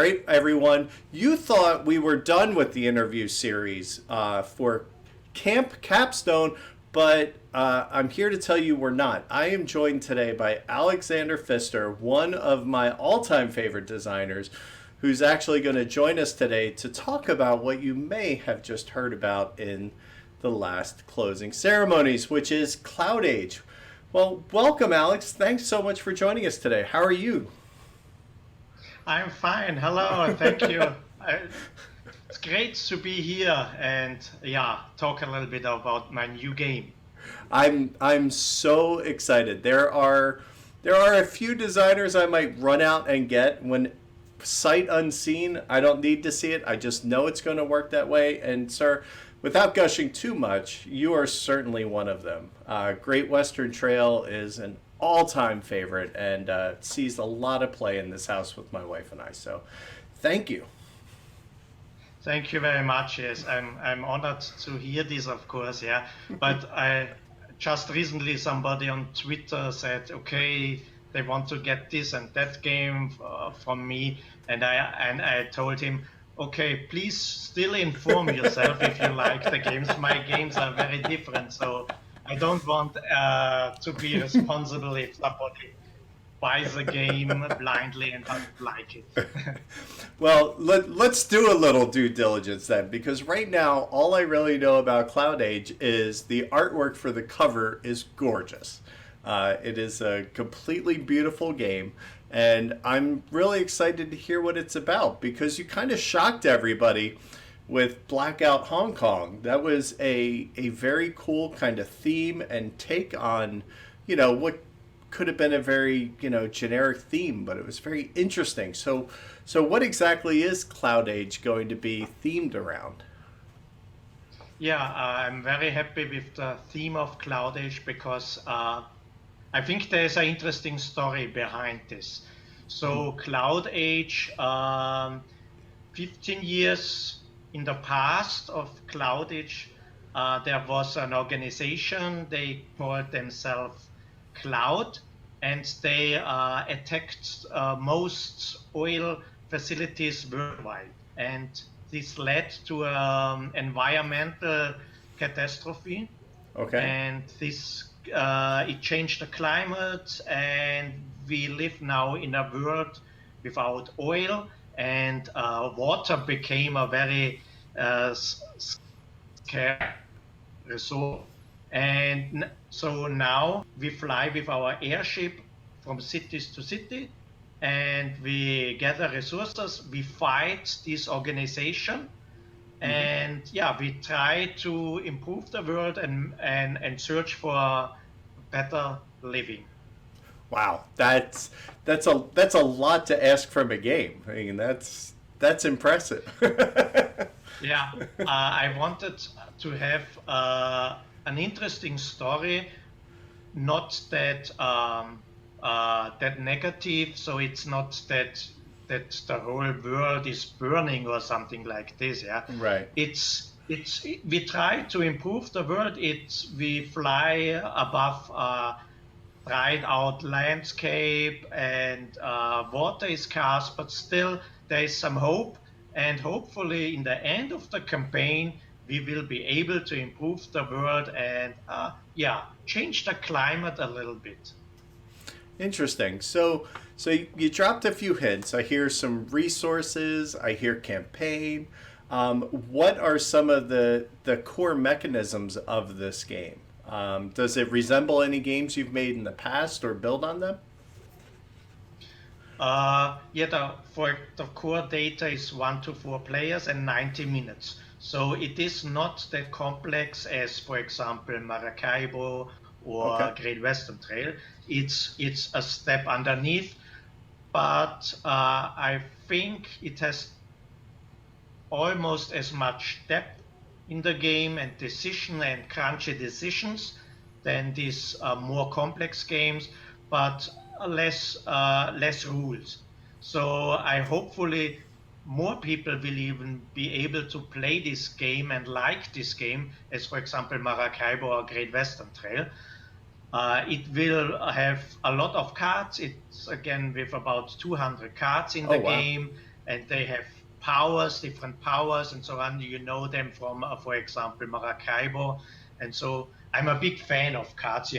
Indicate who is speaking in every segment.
Speaker 1: right, everyone. You thought we were done with the interview series for Camp Capstone, but I'm here to tell you we're not. I am joined today by Alexander Pfister, one of my all-time favorite designers, who's actually going to join us today to talk about what you may have just heard about in the last closing ceremonies, which is Cloudage. Well, welcome, Alex. Thanks so much for joining us today. How are you?
Speaker 2: I'm fine. Hello. Thank you. It's great to be here and talk a little bit about my new game.
Speaker 1: I'm so excited. There are a few designers I might run out and get when sight unseen. I don't need to see it. I just know it's going to work that way. And sir, without gushing too much, you are certainly one of them. Great Western Trail is an all-time favorite and sees a lot of play in this house with my wife and I. So, thank you.
Speaker 2: Thank you very much. Yes, I'm honored to hear this, of course. Yeah, but I just recently somebody on Twitter said, okay, they want to get this and that game from me, and I told him, okay, please still inform yourself if you like the games. My games are very different, so I don't want to be responsible if somebody buys a game blindly and doesn't like it.
Speaker 1: Well, let's do a little due diligence then, because right now all I really know about Cloudage is the artwork for the cover is gorgeous. It is a completely beautiful game, and I'm really excited to hear what it's about because you kind of shocked everybody with Blackout Hong Kong. That was a very cool kind of theme and take on, what could have been a very, generic theme, but it was very interesting. So what exactly is Cloudage going to be themed around?
Speaker 2: Yeah, I'm very happy with the theme of Cloudage because I think there's an interesting story behind this. So Cloud Age, 15 years in the past of Cloud Age, there was an organization, they called themselves Cloud, and they attacked most oil facilities worldwide. And this led to an environmental catastrophe.
Speaker 1: Okay.
Speaker 2: And this it changed the climate, and we live now in a world without oil, and water became a very scarce resource. And so now we fly with our airship from cities to city, and we gather resources, we fight this organization, and we try to improve the world and search for better living.
Speaker 1: Wow, that's a lot to ask from a game. I mean, that's impressive.
Speaker 2: Yeah, I wanted to have an interesting story, not that that negative. So it's not that the whole world is burning or something like this. Yeah,
Speaker 1: Right.
Speaker 2: It's we try to improve the world. We fly above dried out landscape, and water is scarce, but still there is some hope. And hopefully, in the end of the campaign, we will be able to improve the world and change the climate a little bit.
Speaker 1: Interesting. So you dropped a few hints. I hear some resources. I hear campaign. What are some of the core mechanisms of this game? Does it resemble any games you've made in the past or build on them?
Speaker 2: For the core data is 1 to 4 players and 90 minutes. So it is not that complex as, for example, Maracaibo or
Speaker 1: Okay.
Speaker 2: Great Western Trail. It's a step underneath, but I think it has almost as much depth in the game and decision and crunchy decisions than these more complex games, but less rules. So I hopefully more people will even be able to play this game and like this game as, for example, Maracaibo or Great Western Trail. It will have a lot of cards. It's again with about 200 cards in
Speaker 1: Oh
Speaker 2: the
Speaker 1: wow.
Speaker 2: game, and they have powers, different powers, and so on. You know them from, for example, Maracaibo, and so I'm a big fan of cards.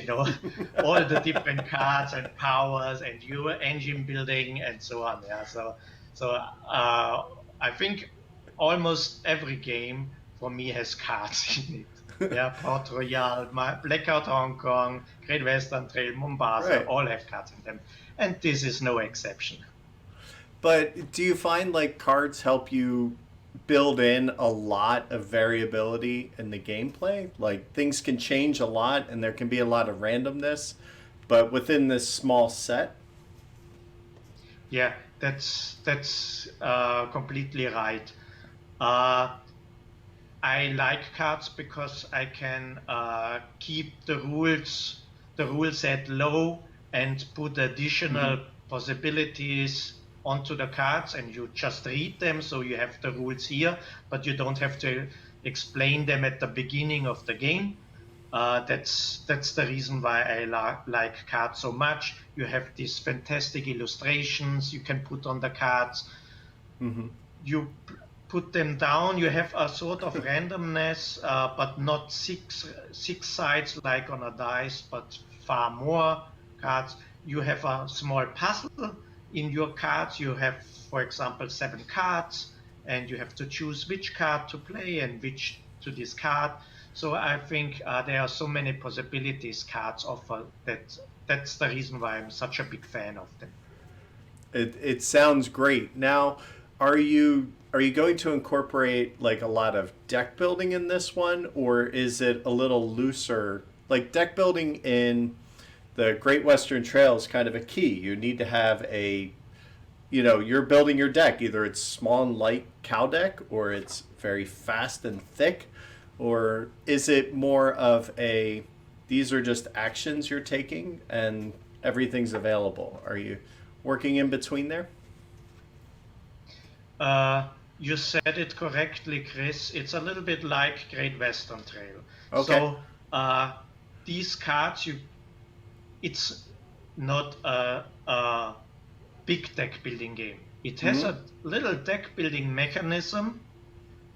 Speaker 2: All the different cards and powers and your engine building and so on. Yeah, so I think almost every game for me has cards in it. Yeah, Port Royal, Blackout Hong Kong, Great Western Trail, Mombasa,
Speaker 1: Right.
Speaker 2: all have cards in them, and this is no exception.
Speaker 1: But do you find like cards help you build in a lot of variability in the gameplay? Like things can change a lot and there can be a lot of randomness, but within this small set?
Speaker 2: Yeah, that's completely right. Uh, I like cards because I can keep the rule set low, and put
Speaker 1: Mm-hmm.
Speaker 2: additional possibilities onto the cards, and you just read them. So you have the rules here, but you don't have to explain them at the beginning of the game. That's the reason why I like cards so much. You have these fantastic illustrations you can put on the cards.
Speaker 1: Mm-hmm.
Speaker 2: You put them down. You have a sort of randomness, but not six sides like on a dice, but far more cards. You have a small puzzle in your cards. You have, for example, 7 cards, and you have to choose which card to play and which to discard. So I think there are so many possibilities cards offer, that's the reason why I'm such a big fan of them.
Speaker 1: It sounds great. Now, are you going to incorporate like a lot of deck building in this one, or is it a little looser? Like deck building in the Great Western Trail is kind of a key. You need to have you're building your deck. Either it's small and light cow deck, or it's very fast and thick, or is it more of these are just actions you're taking and everything's available? Are you working in between there?
Speaker 2: You said it correctly, Chris. It's a little bit like Great Western Trail.
Speaker 1: Okay.
Speaker 2: So these cards, it's not a big deck building game. It has
Speaker 1: Hmm.
Speaker 2: a little deck building mechanism,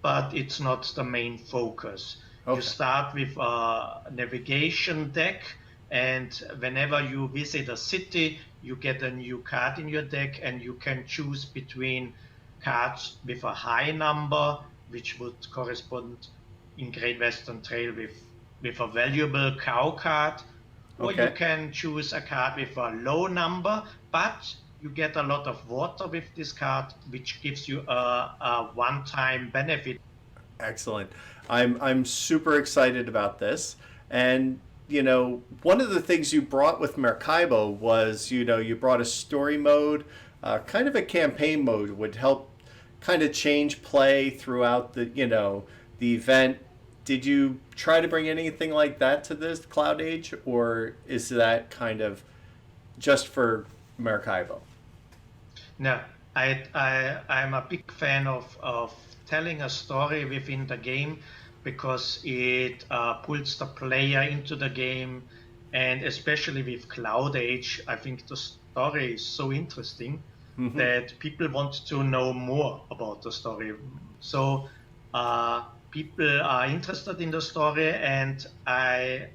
Speaker 2: but it's not the main focus. You
Speaker 1: Okay.
Speaker 2: start with a navigation deck, and whenever you visit a city, you get a new card in your deck, and you can choose between cards with a high number, which would correspond in Great Western Trail with a valuable cow card, or you
Speaker 1: Okay.
Speaker 2: can choose a card with a low number, but you get a lot of water with this card, which gives you a one-time benefit.
Speaker 1: Excellent. I'm super excited about this. And one of the things you brought with Maracaibo was you brought a story mode, kind of a campaign mode would help kind of change play throughout the event. Did you try to bring anything like that to this Cloud Age, or is that kind of just for Maracaibo?
Speaker 2: No, I'm a big fan of telling a story within the game, because it pulls the player into the game, and especially with Cloud Age, I think the story is so interesting
Speaker 1: Mm-hmm.
Speaker 2: that people want to know more about the story. So people are interested in the story, and I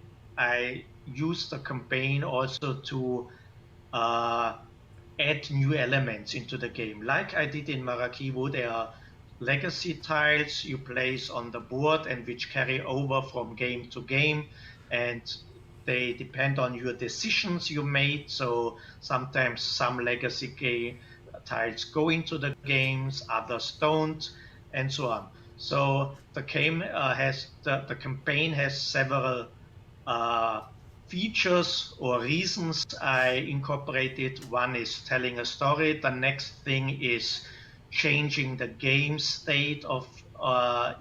Speaker 2: use the campaign also to uh, add new elements into the game. Like I did in Maracaibo, there are legacy tiles you place on the board and which carry over from game to game, and they depend on your decisions you made. So sometimes some legacy tiles go into the games, others don't, and so on. So the campaign has several uh, features or reasons I incorporated. One is telling a story. The next thing is changing the game state of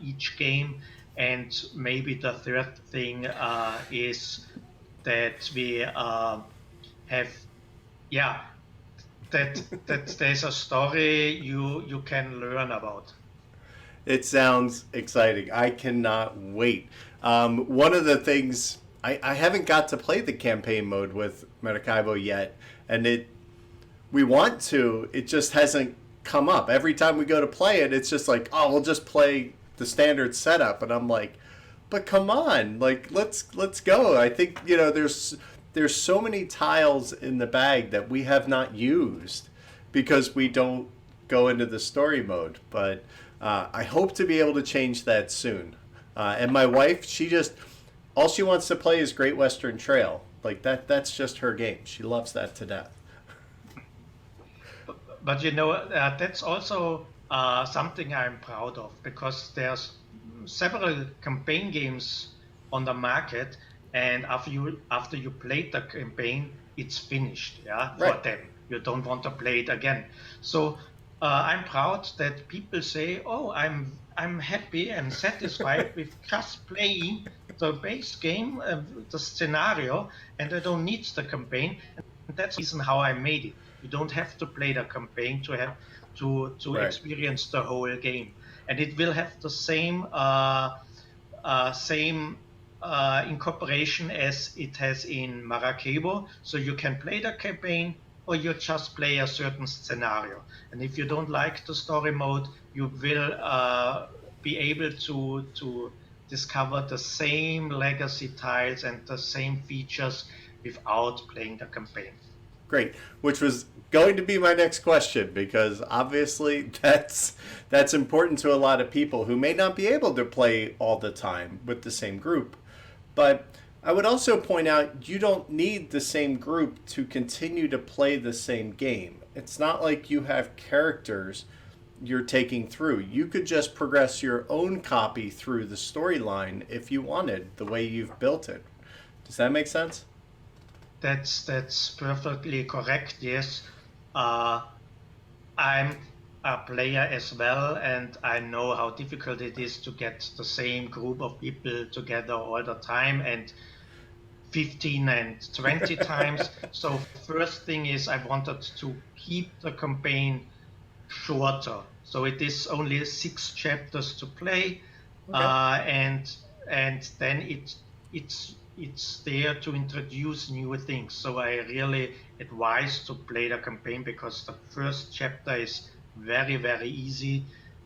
Speaker 2: each game. And maybe the third thing is that we have, yeah, that there's a story you can learn about.
Speaker 1: It sounds exciting. I cannot wait. One of the things I haven't got to play the campaign mode with Maracaibo yet, and we want to. It just hasn't come up. Every time we go to play it, it's just like, oh, we'll just play the standard setup. And I'm like, but come on, like let's go. I think, you know, there's so many tiles in the bag that we have not used because we don't go into the story mode. But I hope to be able to change that soon. And my wife, all she wants to play is Great Western Trail. Like that's just her game. She loves that to death.
Speaker 2: But you know, that's also something I'm proud of, because there's several campaign games on the market, and after you played the campaign, it's finished. Yeah,
Speaker 1: Right.
Speaker 2: for them, you don't want to play it again. So I'm proud that people say, "Oh, I'm happy and satisfied with just playing the base game, the scenario, and I don't need the campaign." And that's the reason how I made it. You don't have to play the campaign to have to
Speaker 1: Right.
Speaker 2: experience the whole game, and it will have the same incorporation as it has in Maracaibo. So you can play the campaign, or you just play a certain scenario. And if you don't like the story mode, you will be able to discover the same legacy tiles and the same features without playing the campaign.
Speaker 1: Great, which was going to be my next question, because obviously that's important to a lot of people who may not be able to play all the time with the same group. But I would also point out, you don't need the same group to continue to play the same game. It's not like you have characters you're taking through. You could just progress your own copy through the storyline if you wanted, the way you've built it. Does that make sense?
Speaker 2: That's perfectly correct. Yes, I'm a player as well, and I know how difficult it is to get the same group of people together all the time, and 15 and 20 times. So first thing is, I wanted to keep the campaign shorter. So it is only 6 chapters to play,
Speaker 1: Okay.
Speaker 2: and then it's there to introduce new things. So I really advise to play the campaign, because the first chapter is very, very easy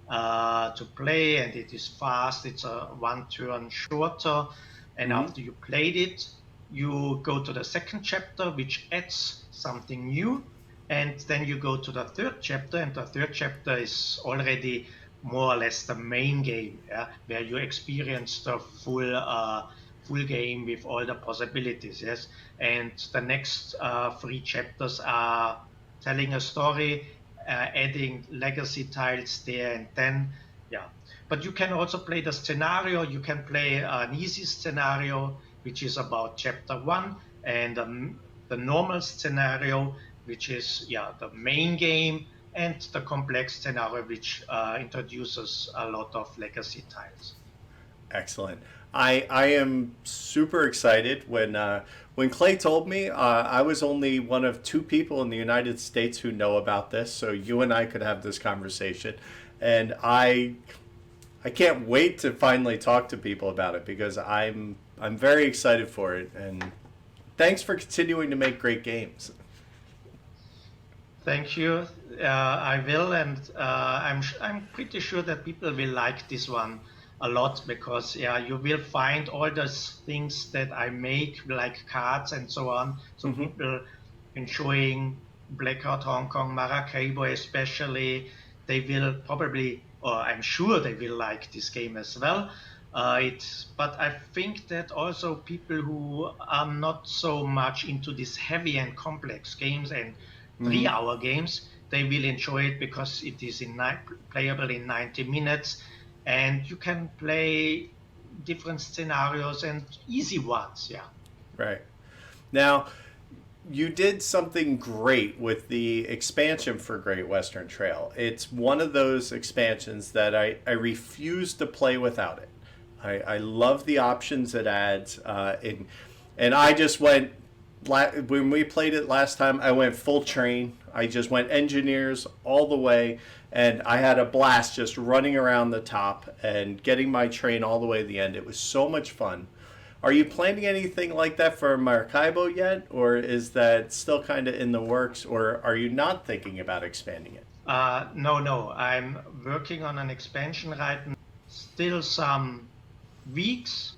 Speaker 2: to play, and it is fast. It's a one turn shorter, and after you played it, you go to the second chapter, which adds something new, and then you go to the third chapter, and the third chapter is already more or less the main game, yeah, where you experience the full game with all the possibilities. Yes, and the next 3 chapters are telling a story, adding legacy tiles there, and then yeah. But you can also play the scenario. You can play an easy scenario, which is about chapter 1, and the normal scenario, which is the main game, and the complex scenario, which introduces a lot of legacy tiles.
Speaker 1: Excellent. I am super excited. When Clay told me, I was only one of 2 people in the United States who know about this, so you and I could have this conversation, and I can't wait to finally talk to people about it, because I'm very excited for it. And thanks for continuing to make great games.
Speaker 2: Thank you. I will, and I'm pretty sure that people will like this one a lot, because you will find all those things that I make, like cards and so on. So people enjoying Blackout Hong Kong, Maracaibo especially, they will probably, or I'm sure they will like this game as well. But I think that also people who are not so much into these heavy and complex games and 3-hour games, they will enjoy it, because it is playable in 90 minutes, and you can play different scenarios and easy ones. Yeah.
Speaker 1: Right. Now, you did something great with the expansion for Great Western Trail. It's one of those expansions that I refuse to play without it. I love the options it adds. And I just went, when we played it last time, I went full train. I just went engineers all the way, and I had a blast just running around the top and getting my train all the way to the end. It was so much fun. Are you planning anything like that for Maracaibo yet, or is that still kind of in the works, or are you not thinking about expanding it?
Speaker 2: No. I'm working on an expansion right now. Still some weeks,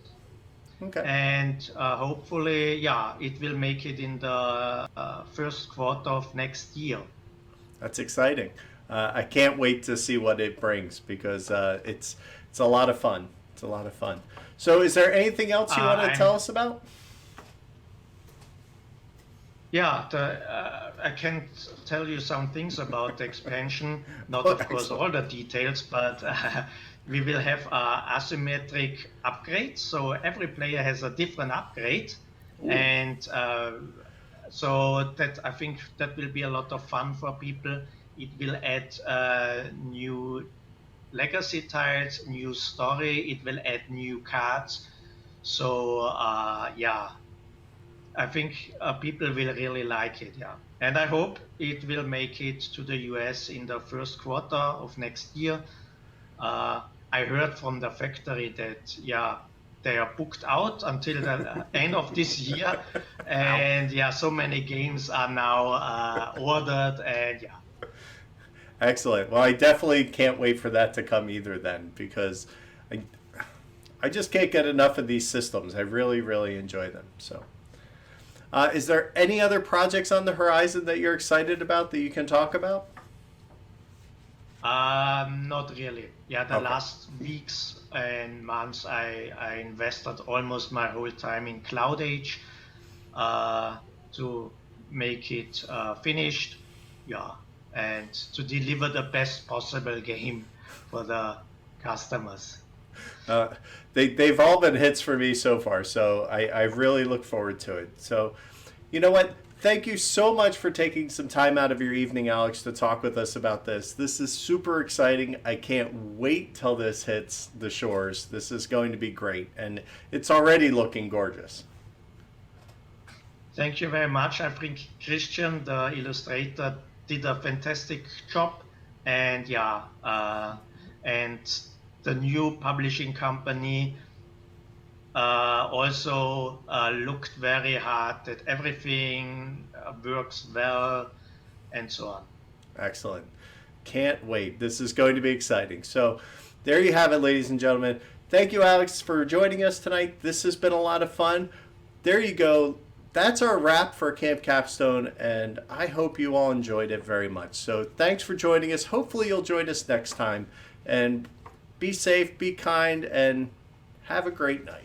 Speaker 1: Okay.
Speaker 2: and hopefully, yeah, it will make it in the first quarter of next year.
Speaker 1: That's exciting. I can't wait to see what it brings because it's a lot of fun. It's a lot of fun. So, is there anything else you want to tell
Speaker 2: I'm
Speaker 1: us about?
Speaker 2: Yeah, I can tell you some things about the expansion. Not,
Speaker 1: Oh,
Speaker 2: of course,
Speaker 1: excellent.
Speaker 2: all the details, but we will have asymmetric upgrades. So every player has a different upgrade,
Speaker 1: Ooh,
Speaker 2: and so that I think that will be a lot of fun for people. It will add new legacy tiles, new story. It will add new cards. So yeah, I think people will really like it, yeah. And I hope it will make it to the US in the first quarter of next year. Uh, I heard from the factory that, yeah, they are booked out until the end of this year.
Speaker 1: wow.
Speaker 2: And yeah, so many games are now ordered. And yeah,
Speaker 1: Excellent. Well, I definitely can't wait for that to come either then because I, I just can't get enough of these systems. I really, really enjoy them. So, is there any other projects on the horizon that you're excited about that you can talk about?
Speaker 2: not really. Yeah, the
Speaker 1: Okay.
Speaker 2: last weeks and months, I invested almost my whole time in Cloudage uh, to make it finished, yeah, and to deliver the best possible game for the customers.
Speaker 1: Uh, they've all been hits for me so far, so I really look forward to it. So, you know what? Thank you so much for taking some time out of your evening, Alex, to talk with us about this. This is super exciting. I can't wait till this hits the shores. This is going to be great, and it's already looking gorgeous.
Speaker 2: Thank you very much. I think Christian, the illustrator, did a fantastic job, and yeah, and the new publishing company also looked very hard that everything works well and so on.
Speaker 1: Excellent. Can't wait. This is going to be exciting. So, there you have it, ladies and gentlemen. Thank you, Alex, for joining us tonight. This has been a lot of fun. There you go. That's our wrap for Camp Capstone, and I hope you all enjoyed it very much. So, thanks for joining us. Hopefully, you'll join us next time. And be safe, be kind, and have a great night.